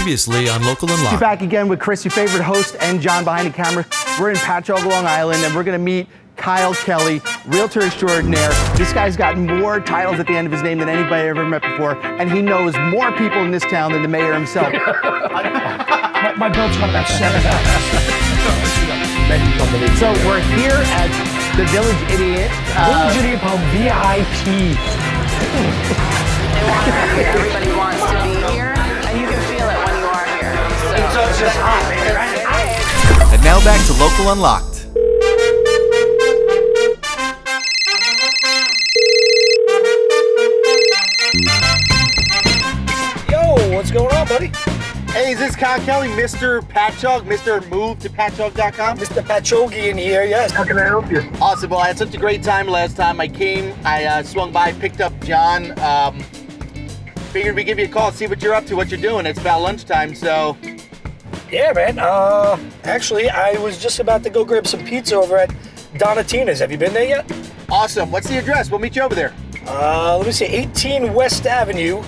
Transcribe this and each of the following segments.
Previously on Local Unlocked. Back again with Chris, your favorite host, and John behind the camera. We're in Patchogue, Long Island, and we're going to meet Kyle Kelly, realtor extraordinaire. This guy's got more titles at the end of his name than anybody I ever met before, and he knows more people in this town than the mayor himself. my boat's got about 7 So we're here at the Village Idiot. Village Idiot Pub VIP. Everybody wants to be here, and you can feel it when you are here. So It's just hot, man, right? And now back to Local Unlocked. Yo, what's going on, buddy? Hey, is this Kyle Kelly, Mr. Patchogue, Mr. Move to Patchogue.com? Mr. Patchogue in here, yes. How can I help you? Awesome. Well, I had such a great time last time. I came, I swung by, picked up John. Figured we'd give you a call, see what you're up to, what you're doing. It's about lunchtime, so. Yeah, man. Actually, I was just about to go grab some pizza over at Donatina's. Have you been there yet? Awesome. What's the address? We'll meet you over there. Let me see, 18 West Avenue,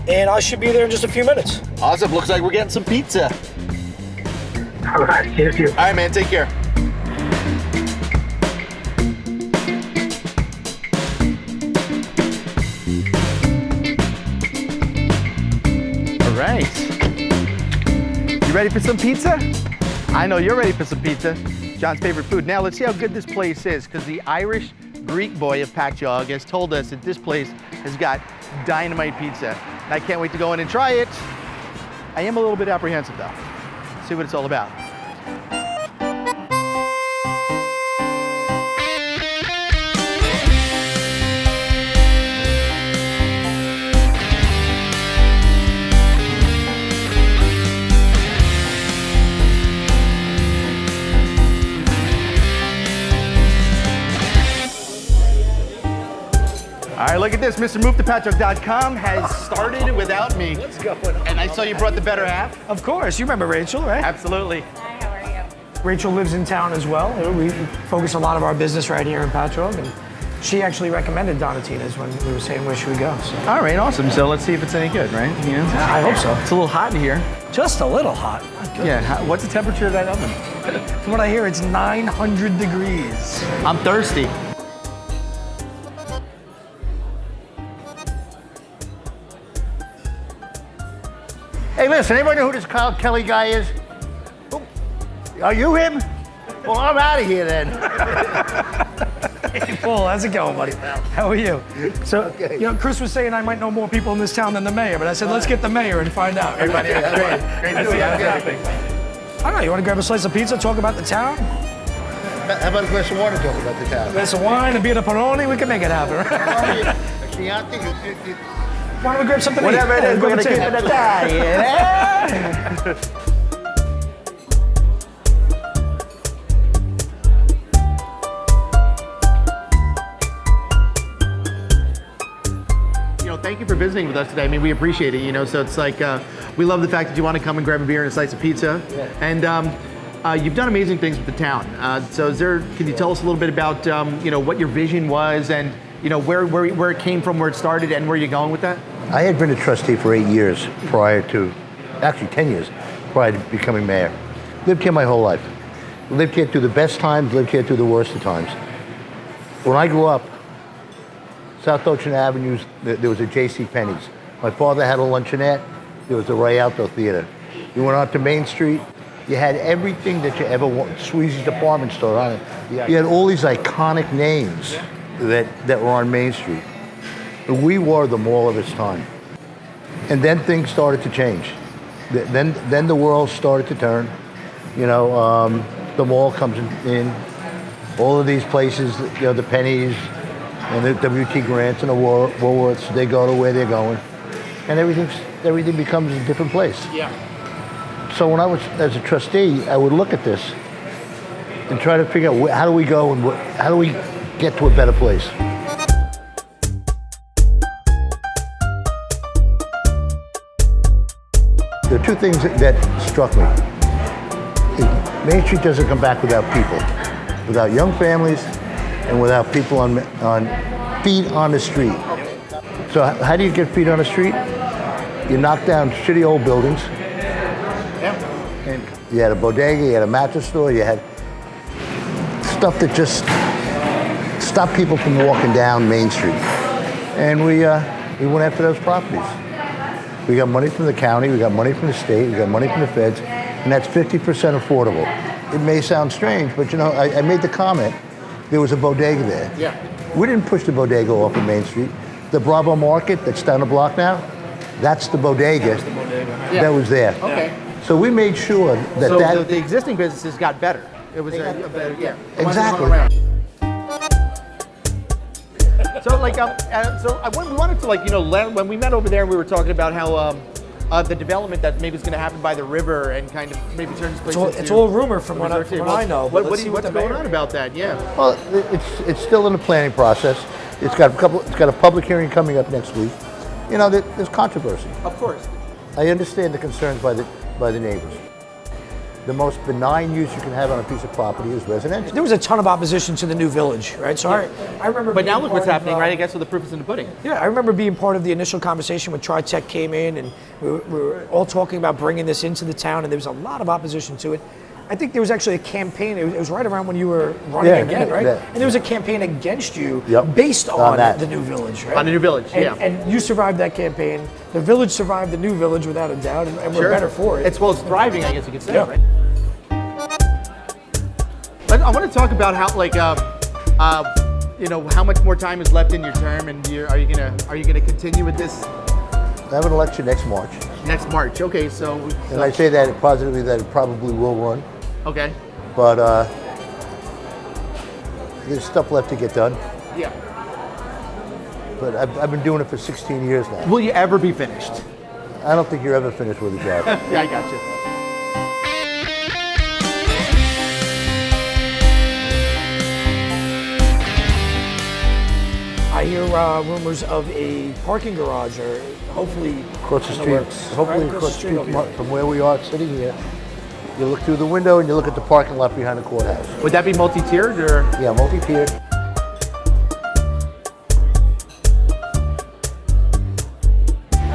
and I should be there in just a few minutes. Awesome. Looks like we're getting some pizza. All right, thank you. All right, man. Take care. All right. You ready for some pizza? I know you're ready for some pizza. John's favorite food. Now let's see how good this place is, because the Irish Greek boy of Patchogue has told us that this place has got dynamite pizza. And I can't wait to go in and try it. I am a little bit apprehensive though. See what it's all about. All right, look at this. Mr. MoveToPatchogue.com has started without me. What's going on? And I saw you brought the better half. Of course, you remember Rachel, right? Absolutely. Hi, how are you? Rachel lives in town as well. We focus a lot of our business right here in Patchogue, and she actually recommended Donatina's when we were saying where should we go. So. All right, awesome. So let's see if it's any good, right? You know? I hope so. It's a little hot in here. Just a little hot. Yeah, what's the temperature of that oven? From what I hear, it's 900 degrees. I'm thirsty. Hey, listen, anybody know who this Kyle Kelly guy is? Oh, are you him? Well, I'm out of here then. Hey, Paul, how's it going, buddy? How are you? So, you know, Chris was saying I might know more people in this town than the mayor, but I said, let's get the mayor and find out. Everybody, great. Great I to see see how it's you. happening. I don't know, you want to grab a slice of pizza, talk about the town? How about a glass of water talking about the town? Glass of wine, a beer of Peroni, we can make it happen. Chianti, Why don't we grab something Whatever to eat? it is, we're going to keep it at that. Yeah. Thank you for visiting with us today. I mean, we appreciate it, so it's like, we love the fact that you want to come and grab a beer and a slice of pizza. Yeah. And you've done amazing things with the town. So can you tell us a little bit about, what your vision was and, where it came from, where it started, and where you're going with that? I had been a trustee for 8 years prior to, actually 10 years prior to becoming mayor. Lived here my whole life. Lived here through the best times, lived here through the worst of times. When I grew up, South Ocean Avenues, there was a J.C. Penney's. My father had a luncheonette. There was a Ray Alto Theater. You went out to Main Street. You had everything that you ever want. Sweezy's department store on it. You had all these iconic names that were on Main Street. We were the mall of its time. And then things started to change. Then the world started to turn. The mall comes in. All of these places, the Pennies, and the W.T. Grants and the Woolworths, they go to where they're going. And everything becomes a different place. Yeah. So when I was, as a trustee, I would look at this and try to figure out how do we go and how do we get to a better place. There are two things that struck me. Main Street doesn't come back without people, without young families, and without people on feet on the street. So how do you get feet on the street? You knocked down shitty old buildings. Yeah. And you had a bodega, you had a mattress store, you had stuff that just stopped people from walking down Main Street. And we went after those properties. We got money from the county, we got money from the state, we got money from the feds, and that's 50% affordable. It may sound strange, but you know, I made the comment, there was a bodega there. Yeah. We didn't push the bodega off of Main Street. The Bravo Market that's down the block now, that's the bodega, that was there. Okay. So we made sure that So that... the existing businesses got better. It was a better, yeah. The ones that Exactly. hung around. So like, we wanted to like, you know, when we met over there, we were talking about how the development that maybe is going to happen by the river and kind of maybe turn this place into... It's all rumor from what I know. but What's let's see what the going mayor- on about that? Yeah. Well, it's still in the planning process. It's got a public hearing coming up next week. You know, there's controversy. Of course. I understand the concerns by the neighbors. The most benign use you can have on a piece of property is residential. There was a ton of opposition to the new village, right? So I remember. But now being look what's part of, happening, right? I guess so the proof is in the pudding. Yeah, I remember being part of the initial conversation when TriTech came in, and we were all talking about bringing this into the town, and there was a lot of opposition to it. I think there was actually a campaign. It was right around when you were running again, right? Yeah. And there was a campaign against you Yep. based On on that. the new village, right? On the new village, And- yeah. And you survived that campaign. The village survived the new village without a doubt, and we're better for it. It's thriving, I guess you could say, Yeah. right? I want to talk about how, like, you know, how much more time is left in your term, and are you gonna continue with this I have an election next March, next March? Okay, so and I say that positively that it probably will run, okay, but there's stuff left to get done. yeah. But I've been doing it for 16 years now. Will you ever be finished? I don't think you're ever finished with a job. Yeah, I got you. I hear rumors of a parking garage, or hopefully Across the in street, works. hopefully Right across the street okay. from where we are sitting here. You look through the window and you look at the parking lot behind the courthouse. Would that be multi-tiered or? Yeah, multi-tiered.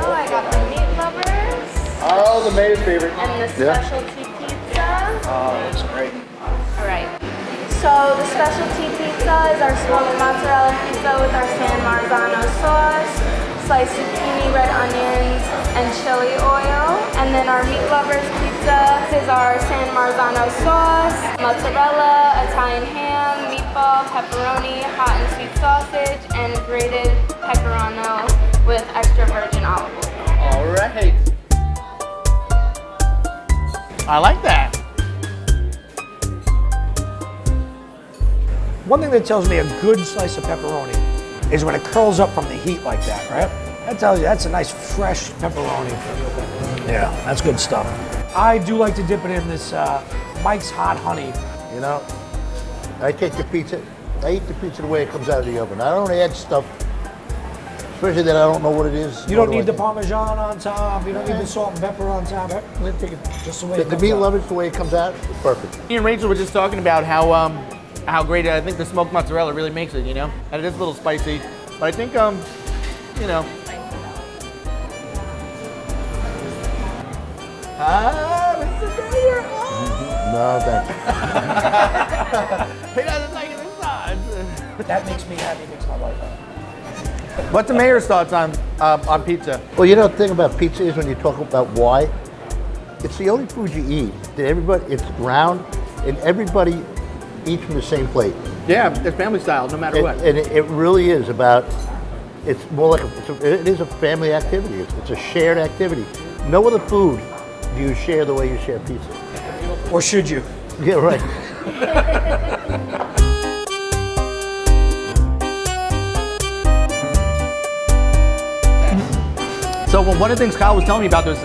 Oh, I got the meat lovers Oh, the mayor's favorite. and the Yeah. specialty pizza. Oh, that's great. All right. So the specialty pizza is our smoked mozzarella pizza with our San Marzano sauce, sliced zucchini, red onions, and chili oil. And then our meat lovers pizza is our San Marzano sauce, mozzarella, Italian ham, meatball, pepperoni, hot and sweet sausage, and grated pecorino with extra virgin olive oil. All right. I like that. One thing that tells me a good slice of pepperoni is when it curls up from the heat like that, right? That tells you that's a nice fresh pepperoni. Yeah, that's good stuff. I do like to dip it in this Mike's Hot Honey. You know, I take the pizza, I eat the pizza the way it comes out of the oven. I don't add stuff, especially that I don't know what it is. You don't need the Parmesan on top. You don't need the salt and pepper on top. Let's take it just the way it The comes meat out. lovers, the way it comes out, it's perfect. Me and Rachel were just talking about how great I think the smoked mozzarella really makes it, you know? And it is a little spicy, but I think, you know. Mr. Mayor! No, thank you. He doesn't like it inside. That makes me happy, makes my life happy. What's the mayor's thoughts on pizza? Well, you know, the thing about pizza is when you talk about why, it's the only food you eat that everybody, it's round, and everybody eats from the same plate. Yeah, it's family style, no matter what. And it really is about, it's more like, it is a family activity. It's a shared activity. No other food do you share the way you share pizza. Or should you? Yeah, right. So one of the things Kyle was telling me about was,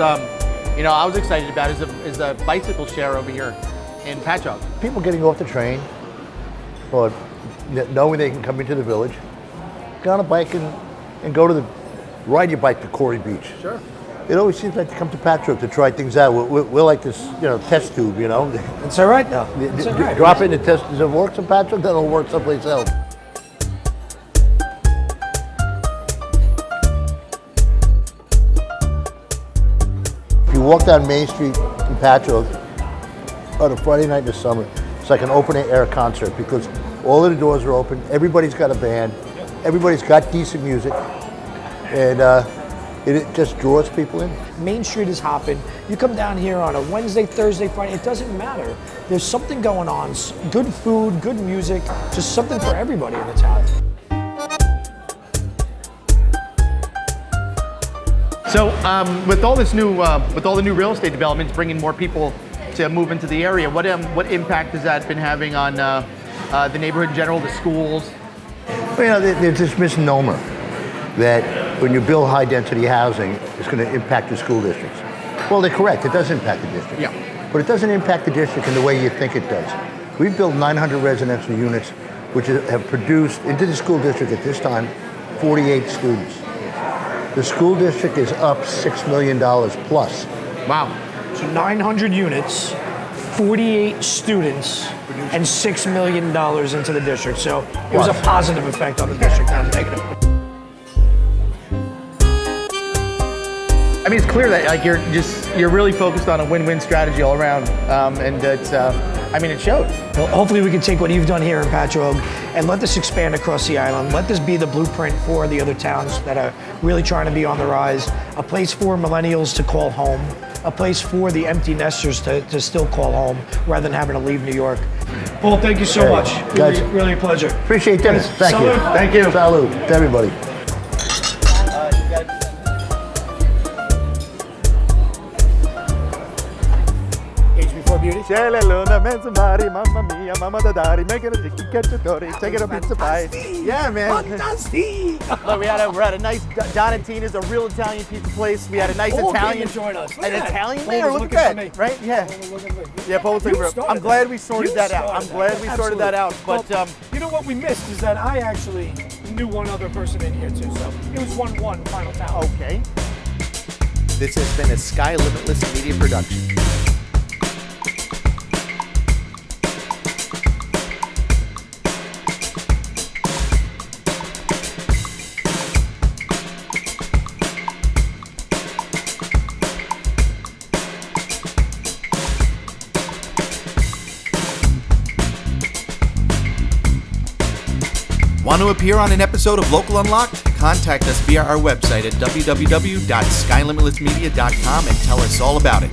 you know, I was excited about is a bicycle share over here in Patchogue. People getting off the train, or knowing they can come into the village, get on a bike and go to ride your bike to Corey Beach. Sure. It always seems like to come to Patchogue to try things out. We're like this, you know, test tube, you know. It's all right though. It's all right. Drop it in the test. Does it work in Patchogue? Then it'll work someplace else. walk down Main Street in Patchogue on a Friday night in the summer. It's like an open-air concert because all of the doors are open. Everybody's got a band. Everybody's got decent music. And it just draws people in. Main Street is hopping. You come down here on a Wednesday, Thursday, Friday, it doesn't matter. There's something going on. Good food, good music, just something for everybody in the town. So with all this new, with all the new real estate developments, bringing more people to move into the area, what impact has that been having on the neighborhood in general, the schools? Well, there's this misnomer that when you build high-density housing, it's going to impact the school districts. Well, they're correct. It does impact the district. Yeah. But it doesn't impact the district in the way you think it does. We've built 900 residential units, which have produced into the school district at this time 48 students. The school district is up $6 million plus. Wow. So 900 units, 48 students, and $6 million into the district. So it was a positive effect on the district, not negative. I mean, it's clear that like you're really focused on a win-win strategy all around, and it's I mean, it shows. Well, hopefully we can take what you've done here in Patchogue and let this expand across the island. Let this be the blueprint for the other towns that are really trying to be on the rise. A place for millennials to call home. A place for the empty nesters to still call home rather than having to leave New York. Paul, thank you so much. Guys, really a pleasure. Appreciate this. Thank you. Salud. Thank you. Salud to everybody. Age before beauty. C'è la luna, mezzo mare, mamma mia, mamma da dare, making a chicken cacciatore, taking a pizza pie. Yeah, man. Fantastic. Look, we're at a nice Don and Tina's, a real Italian pizza place. We had a nice Paul came Italian. to join us. Look An at that. Italian Paul there, was look looking at for me. that, right? Yeah. Paul was looking for me. Yeah, Paul was You looking for. started I'm that. glad we sorted You that out. started I'm glad we sorted that out. But Well, you know what we missed is that I actually knew one other person in here too. So it was 1-1 final tally. okay. This has been a Sky Limitless Media production. Want to appear on an episode of Local Unlocked? Contact us via our website at www.skylimitlessmedia.com and tell us all about it.